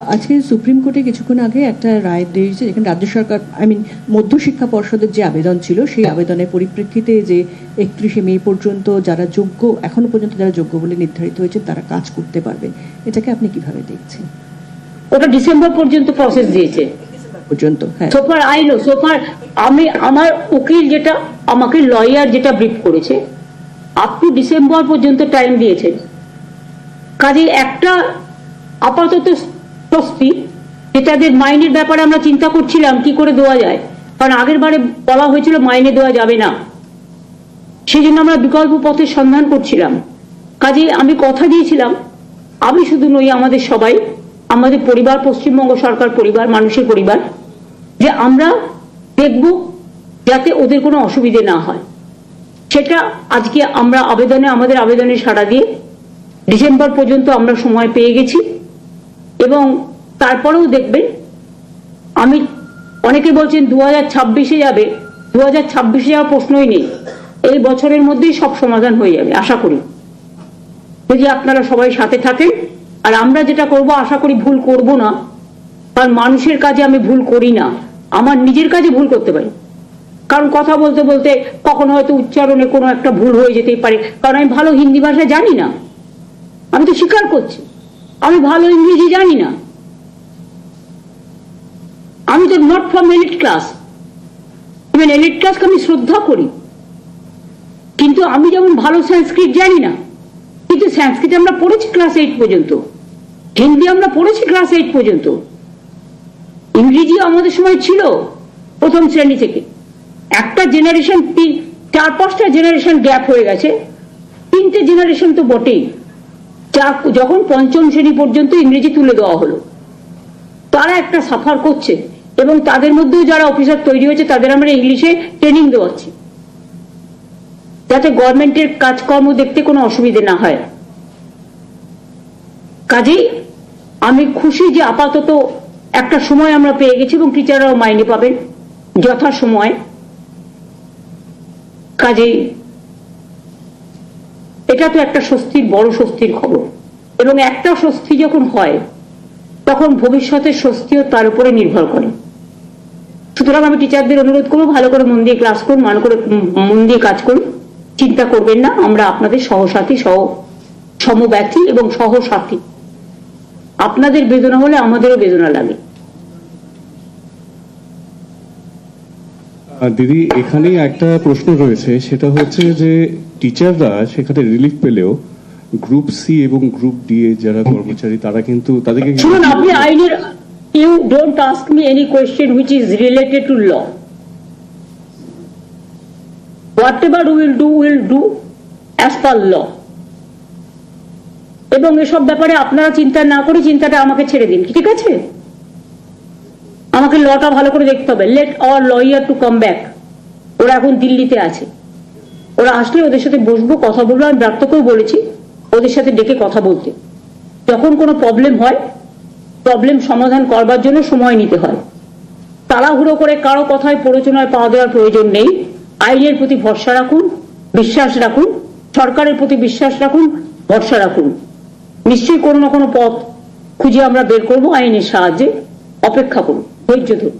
আজকে সুপ্রিম কোর্টে কিছুক্ষণ আগে একটা রায় দিয়েছে, যেখানে রাজ্য সরকার মধ্যশিক্ষা পর্ষদের যে আবেদন ছিল সেই আবেদনের পরিপ্রেক্ষিতে যে 31শে মে পর্যন্ত যারা যোগ্য, এখনো পর্যন্ত যারা যোগ্য বলে নির্ধারিত হয়েছে তারা কাজ করতে পারবেন, এটাকে আপনি কিভাবে দেখছেন? ওটা ডিসেম্বর পর্যন্ত প্রসেস দিয়েছে পর্যন্ত। হ্যাঁ, সোফার আই নো, সোফার আমার উকিল যেটা আমাকে লয়ার যেটা ব্রিফ করেছে আপ টু ডিসেম্বর পর্যন্ত টাইম দিয়েছে। কাজে একটা আপাতত স্বস্তি, যেটাদের মাইনের ব্যাপারে আমরা চিন্তা করছিলাম কি করে দেওয়া যায়, কারণ আগের বারে বলা হয়েছিল মাইনে দেওয়া যাবে না, সেই জন্য আমরা বিকল্প পথের সন্ধান করছিলাম। কাজে আমি কথা দিয়েছিলাম, আমি শুধু নই, আমাদের সবাই, আমাদের পরিবার, পশ্চিমবঙ্গ সরকার পরিবার, মানুষের পরিবার, যে আমরা দেখব যাতে ওদের কোনো অসুবিধে না হয়। সেটা আজকে আমরা আমাদের আবেদনে সাড়া দিয়ে ডিসেম্বর পর্যন্ত আমরা সময় পেয়ে গেছি। এবং তারপরেও দেখবেন, আমি অনেকে বলছেন 2026-এ যাবে, 2026-এ যাওয়ার প্রশ্নই নেই, এই বছরের মধ্যেই সব সমাধান হয়ে যাবে আশা করি, যদি আপনারা সবাই সাথে থাকেন। আর আমরা যেটা করব আশা করি ভুল করব না, কারণ মানুষের কাজে আমি ভুল করি না, আমার নিজের কাজে ভুল করতে পারি, কারণ কথা বলতে বলতে কখনো হয়তো উচ্চারণে কোনো একটা ভুল হয়ে যেতেই পারে, কারণ আমি ভালো হিন্দি ভাষা জানি না, আমি তো স্বীকার করছি, আমি ভালো ইংরেজি জানি না, আমি তো not from elite class, even elite ক্লাসকে আমি শ্রদ্ধা করি, কিন্তু আমি যেমন ভালো সংস্কৃত জানি না, কিন্তু সংস্কৃত আমরা পড়েছি ক্লাস 8 পর্যন্ত, হিন্দি আমরা পড়েছি ক্লাস 8 পর্যন্ত, ইংরেজি আমাদের সময় ছিল প্রথম শ্রেণী থেকে। একটা জেনারেশন, 4-5টা জেনারেশন গ্যাপ হয়ে গেছে, 3টে জেনারেশন তো বটেই, যখন পঞ্চম শ্রেণী পর্যন্ত ইংরেজি তুলে দেওয়া হলো, তারা একটা সাফার করছে, এবং তাদের মধ্যেও যারা অফিসার তৈরি হয়েছে তাদের আমরা ইংলিশে ট্রেনিং দেওয়াচ্ছি, যাতে গভর্নমেন্টের কাজকর্ম দেখতে কোনো অসুবিধে না হয়। কাজেই আমি খুশি যে আপাতত একটা সময় আমরা পেয়ে গেছি, এবং টিচাররাও মাইনে পাবেন যথা সময়। কাজেই এটা তো একটা স্বস্তির, বড় স্বস্তির খবর, এবং একটা স্বস্তি যখন হয় তখন ভবিষ্যতের স্বস্তিও তার উপরে নির্ভর করে। সুতরাং আমি টিচারদের অনুরোধ করবো, ভালো করে মন দিয়ে ক্লাস করুন, মন দিয়ে কাজ করুন, চিন্তা করবেন না, আমরা আপনাদের সহসাথী, সমব্যথী এবং সহসাথী। আপনাদের বেদনা হলে আমাদেরও বেদনা লাগে। দিদি, এখানে একটা প্রশ্ন রয়েছে, সেটা হচ্ছে যে টিচাররা সেখানে রিলিফ পেলেও গ্রুপ সি এবং গ্রুপ ডি এর যারা কর্মচারী তারা কিন্তু তাদেরকে শুনুন, আপনি আইনের, you don't ask me any question which is related to law. Whatever will do as per law, এবং এসব ব্যাপারে আপনারা চিন্তা না করে চিন্তাটা আমাকে ছেড়ে দিন, ঠিক আছে? আমাকে লটা ভালো করে দেখতে হবে। Let our lawyer to come back. ওরা এখন দিল্লিতে আছে, ওরা আসলে ওদের সাথে বসবো, কথা বলবো। আমি ব্রাত্যকেও বলেছি ওদের সাথে ডেকে কথা বলতে। যখন কোনো প্রবলেম হয়, প্রবলেম সমাধান করবার জন্য সময় নিতে হয়, তাড়াহুড়ো করে কারো কথায় প্ররোচনায় পা দেওয়ার প্রয়োজন নেই। আইনের প্রতি ভরসা রাখুন, বিশ্বাস রাখুন, সরকারের প্রতি বিশ্বাস রাখুন, ভরসা রাখুন। নিশ্চয়ই কোনো না কোনো পথ খুঁজে আমরা বের করবো আইনের সাহায্যে। অপেক্ষা করুন, ধৈর্য ধরুন।